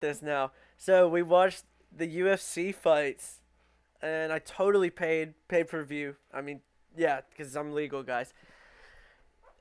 this now. So we watched the UFC fights, and I totally paid per view. I mean, yeah, because I'm legal, guys.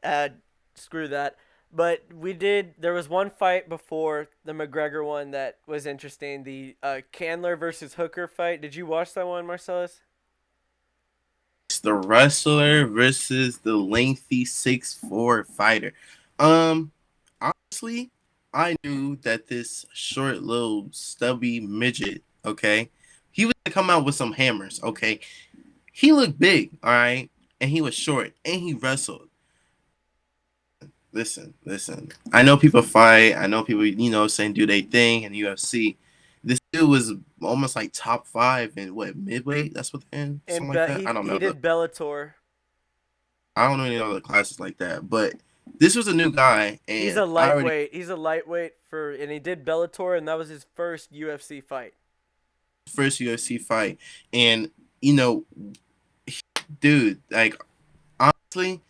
Uh, Screw that. But we did. There was one fight before the McGregor one that was interesting. The Candler versus Hooker fight. Did you watch that one, Marcellus? It's the wrestler versus the lengthy 6'4" fighter. Um, Honestly, I knew that this short little stubby midget, okay, he was gonna come out with some hammers, okay. He looked big, all right, and he was short, and he wrestled. Listen. I know people fight. I know people, saying do they thing in UFC. This dude was almost like top five in what midweight. That's what they're in, something And like that. I don't he know. did Bellator. I don't know any other classes like that, but this was a new guy, He's and a I already lightweight. He's a lightweight for, and he did Bellator, and that was his first UFC fight. first UFC fight, and you know, dude, like honestly,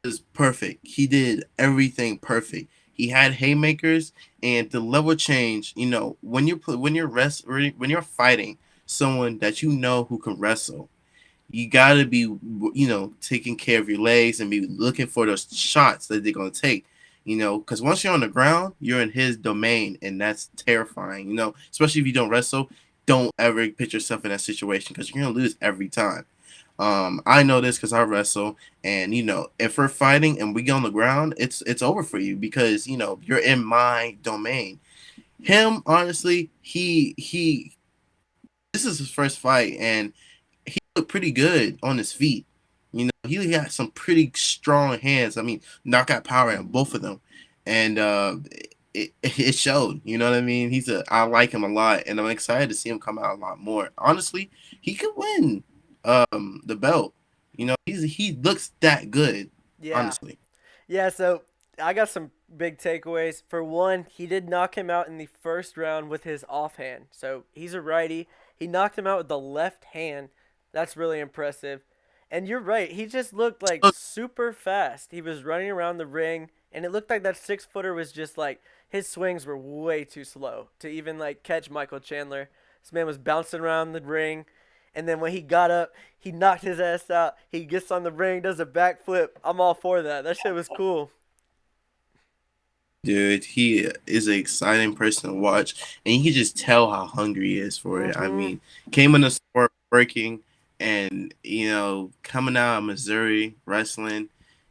it was perfect. He did everything perfect. He had haymakers, and the level change. When you're fighting someone that you know who can wrestle, you gotta be, taking care of your legs and be looking for those shots that they're gonna take. Because once you're on the ground, you're in his domain, and that's terrifying. Especially if you don't wrestle. Don't ever put yourself in that situation because you're gonna lose every time. I know this because I wrestle, and if we're fighting and we get on the ground, it's over for you because you're in my domain. Him, honestly, he this is his first fight, and he looked pretty good on his feet. He had some pretty strong hands. I mean, knockout power in both of them, and it showed. You know what I mean? I like him a lot, and I'm excited to see him come out a lot more. Honestly, he could win the belt. He looks that good. Yeah, Honestly, yeah. So I got some big takeaways. For one, he did knock him out in the first round with his offhand. So he's a righty. He knocked him out with the left hand. That's really impressive. And you're right. He just looked like look, super fast. He was running around the ring, and it looked like that 6 footer was just like his swings were way too slow to even like catch Michael Chandler. This man was bouncing around the ring, and then when he got up, he knocked his ass out. He gets on the ring, does a backflip. I'm all for that. That shit was cool. dude, he is an exciting person to watch, and you can just tell how hungry he is for it. I Mm-hmm. mean, came in the sport working, and coming out of Missouri wrestling,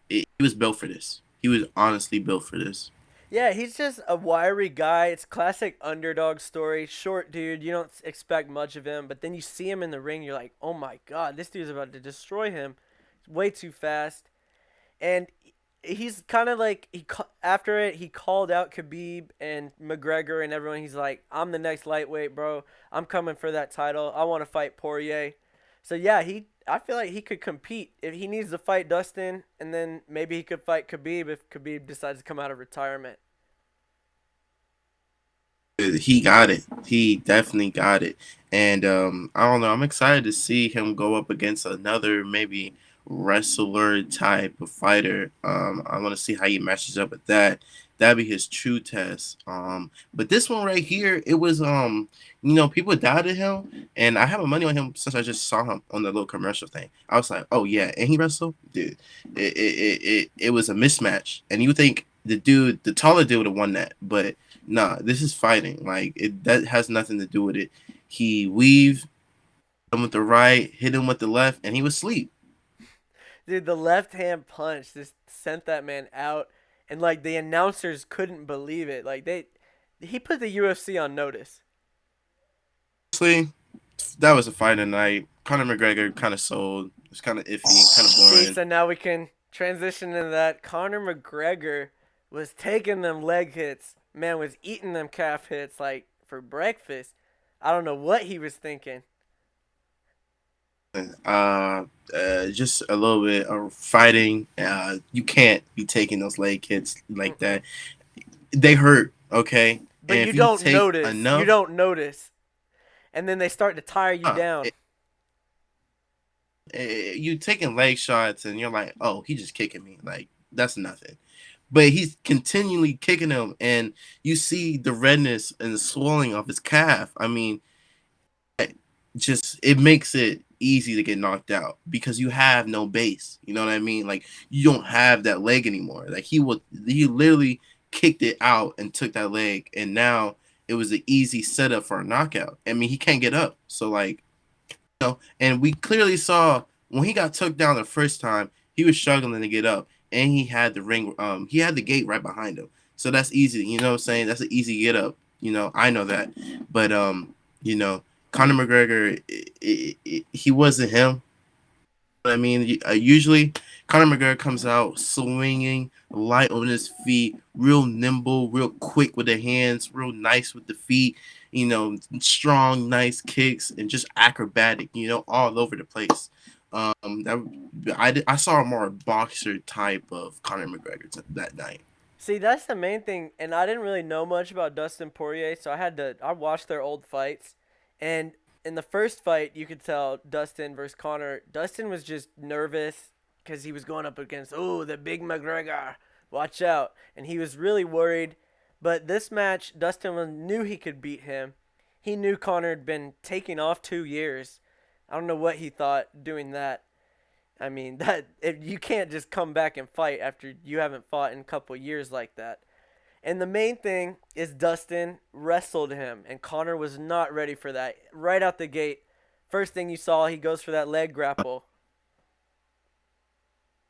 he was built for this. He was honestly built for this. Yeah, he's just a wiry guy. It's classic underdog story. Short dude, you don't expect much of him, but then you see him in the ring, you're like, oh my god, this dude's about to destroy him. Way too fast. And he's kind of like after it he called out Khabib and McGregor and everyone. He's like, I'm the next lightweight, bro. I'm coming for that title. I want to fight Poirier. So yeah, he I feel like he could compete if he needs to fight Dustin, and then maybe he could fight Khabib if Khabib decides to come out of retirement. He got it. He definitely got it. And I don't know. I'm excited to see him go up against another maybe wrestler type of fighter. I want to see how he matches up with that. That'd be his true test. But this one right here, it was people doubted him, and I have my money on him since I just saw him on the little commercial thing. I was like, oh yeah, and he wrestled, dude. It was a mismatch, and you think the taller dude would have won that, but nah, this is fighting. Like that has nothing to do with it. He weaved him with the right, hit him with the left, and he was asleep. Dude, the left hand punch just sent that man out, and like the announcers couldn't believe it. Like he put the UFC on notice. Honestly, that was a fight tonight. Conor McGregor kind of sold. It's kind of iffy, kind of See, boring. so now we can transition into that. Conor McGregor was taking them leg hits. Man was eating them calf hits like for breakfast. I don't know what he was thinking. Just a little bit of fighting. You can't be taking those leg hits like Mm-mm. that. They hurt, okay? But And you if you don't take notice. You enough, don't notice. And then they start to tire you uh, down. you taking leg shots, and you're like, oh, he just kicking me. Like that's nothing. but he's continually kicking him, and you see the redness and the swelling of his calf. I mean, just it makes it easy to get knocked out because you have no base. You know what I mean? Like you don't have that leg anymore. Like he literally kicked it out and took that leg, and now it was an easy setup for a knockout. I mean, he can't get up, so like and we clearly saw when he got took down the first time, he was struggling to get up, and he had the ring, he had the gate right behind him, so that's easy. You know what I'm saying? That's an easy get up. I know that, but you know, Conor McGregor, he wasn't him. I mean, usually Conor McGregor comes out swinging, light on his feet, real nimble, real quick with the hands, real nice with the feet. Strong, nice kicks, and just acrobatic. All over the place. I saw a more boxer type of Conor McGregor that night. See, that's the main thing, and I didn't really know much about Dustin Poirier, so I watched their old fights, and in the first fight, you could tell Dustin versus Connor. Dustin was just nervous because he was going up against the big McGregor. Watch out, and he was really worried. But this match, Dustin knew he could beat him. He knew Connor had been taking off 2 years. I don't know what he thought doing that. I mean you can't just come back and fight after you haven't fought in a couple years like that. And the main thing is Dustin wrestled him, and Connor was not ready for that. Right out the gate, first thing you saw, he goes for that leg grapple.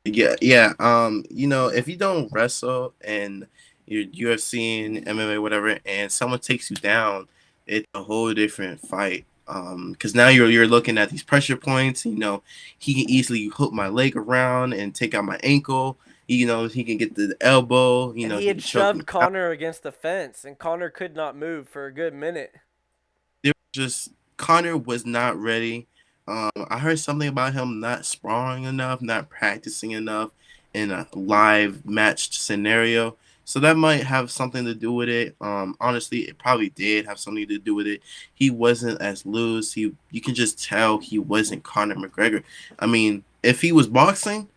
Yeah, yeah. If you don't wrestle and you're UFC and MMA, whatever, and someone takes you down, it's a whole different fight. Because now you're looking at these pressure points. He can easily hook my leg around and take out my ankle. He can get the elbow. And he He had can choke me shoved out. Connor against the fence, and Connor could not move for a good minute. There was just Connor was not ready. I heard something about him not sparring enough, not practicing enough in a live matched scenario. So that might have something to do with it. Honestly, it probably did have something to do with it. He wasn't as loose. You can just tell he wasn't Conor McGregor. I mean, if he was boxing,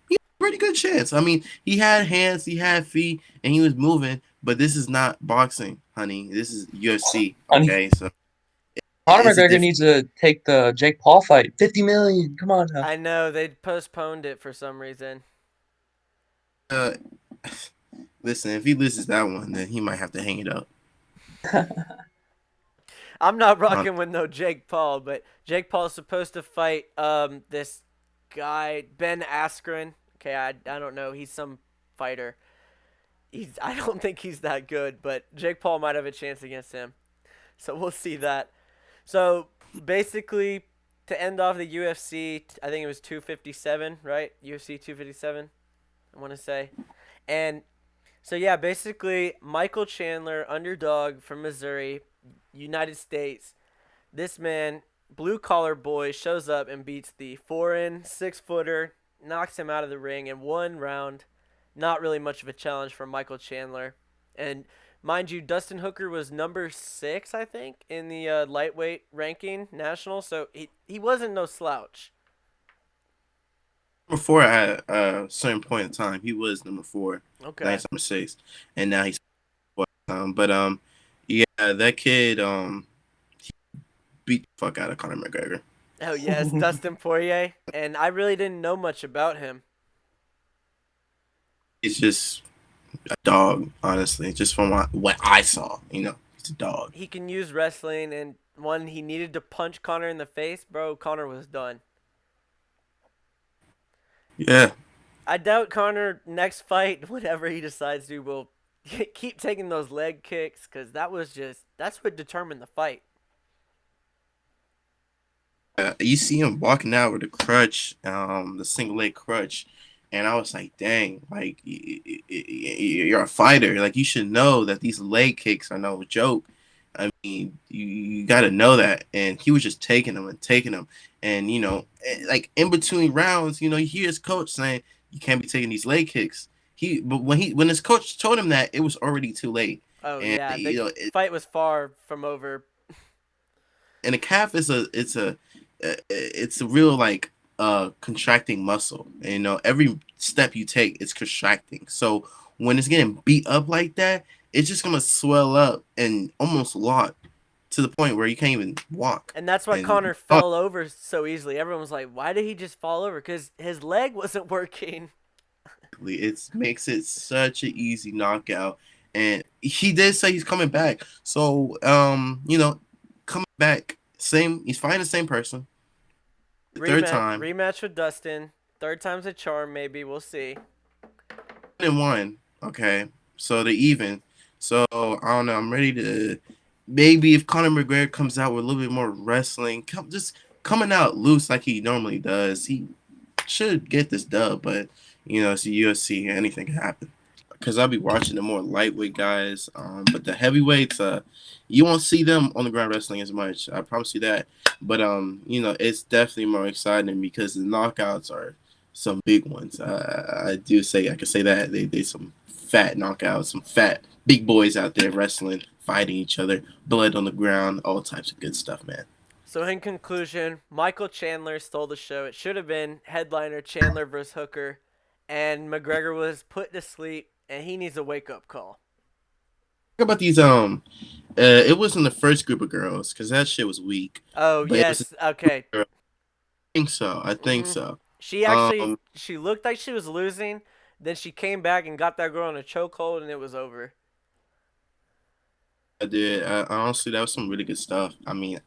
he had a pretty good chance. I mean, he had hands, he had feet, and he was moving. But this is not boxing, honey. This is UFC. Honey, Okay, so Conor it's a McGregor different. needs to take the Jake Paul fight. 50 million. Come on now. I know they postponed it for some reason. Uh, Listen, if he loses that one, then he might have to hang it up. I'm not Um, rocking with no Jake Paul, but Jake Paul's supposed to fight this guy Ben Askren. Okay, I don't know. He's some fighter. I don't think he's that good, but Jake Paul might have a chance against him. So we'll see that. So basically, to end off the UFC, I think it was 257, right? UFC 257, I want to say. And so yeah, basically Michael Chandler, underdog from Missouri, United States. This man, blue collar boy, shows up and beats the foreign 6 footer, knocks him out of the ring in 1 round. Not really much of a challenge for Michael Chandler. And mind you, Dustin Hooker was number 6, I think, in the lightweight ranking national. So he wasn't no slouch. Number four at a certain point in time, he was number four. Now Okay. he's number six, and now he's but yeah, that kid beat the fuck out of Conor McGregor. Oh yes, Dustin Poirier, and I really didn't know much about him. He's just a dog, honestly, just from what I saw. He's a dog. He can use wrestling, and when he needed to punch Connor in the face, bro, Connor was done. Yeah, I doubt Connor next fight, whatever he decides to, will keep taking those leg kicks because that's what determined the fight. you see him walking out with a crutch, the single leg crutch, and I was like, dang, like you're a fighter, like you should know that these leg kicks are no joke. I mean, you got to know that, and he was just taking them and taking them, and like in between rounds, you hear his coach saying you can't be taking these leg kicks. But when his coach told him that, it was already too late, Oh and yeah, the fight was far from over. and a calf is it's a real like contracting muscle. And, every step you take it's contracting. So when it's getting beat up like that, it's just gonna swell up and almost lock to the point where you can't even walk. And that's why And Connor fell over so easily. Everyone was like, "Why did he just fall over?" Because his leg wasn't working. it makes it such an easy knockout. And he did say he's coming back. So coming back, same he's fighting the same person, the third time, Rematch with Dustin. Third time's a charm, maybe. We'll see. and one. Okay. So they're even. So I don't know. I'm ready to maybe if Conor McGregor comes out with a little bit more wrestling, just coming out loose like he normally does, he should get this dub. But it's the UFC. Anything can happen. Because I'll be watching the more lightweight guys, but the heavyweights, you won't see them on the ground wrestling as much. I promise you that. But it's definitely more exciting because the knockouts are some big ones. I do say I can say that they some fat knockouts, some fat big boys out there wrestling, fighting each other, blood on the ground, all types of good stuff, man. So, in conclusion, Michael Chandler stole the show. It should have been headliner Chandler versus Hooker, and McGregor was put to sleep, and he needs a wake up call. Talk about these it wasn't the first group of girls because that shit was weak, Oh, but it was yes. Okay. I think so. I think hmm so. She looked like she was losing. Then she came back and got that girl in a chokehold, and it was over. I did. Honestly, that was some really good stuff. I mean,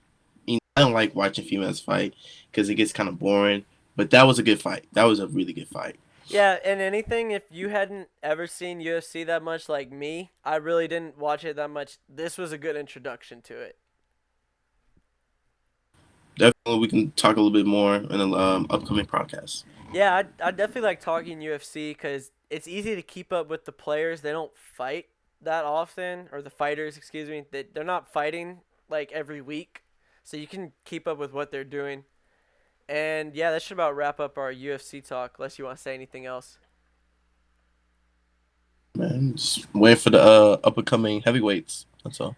I don't like watching females fight because it gets kind of boring. But that was a good fight. That was a really good fight. Yeah, and anything, if you hadn't ever seen UFC that much like me, I really didn't watch it that much. This was a good introduction to it. Definitely, we can talk a little bit more in the upcoming podcast. Yeah, I definitely like talking UFC because it's easy to keep up with the players. They don't fight that often, or the fighters, excuse me. They're not fighting like every week, so you can keep up with what they're doing. And yeah, that should about wrap up our UFC talk. Unless you want to say anything else. Man, just waiting for the upcoming heavyweights. That's all.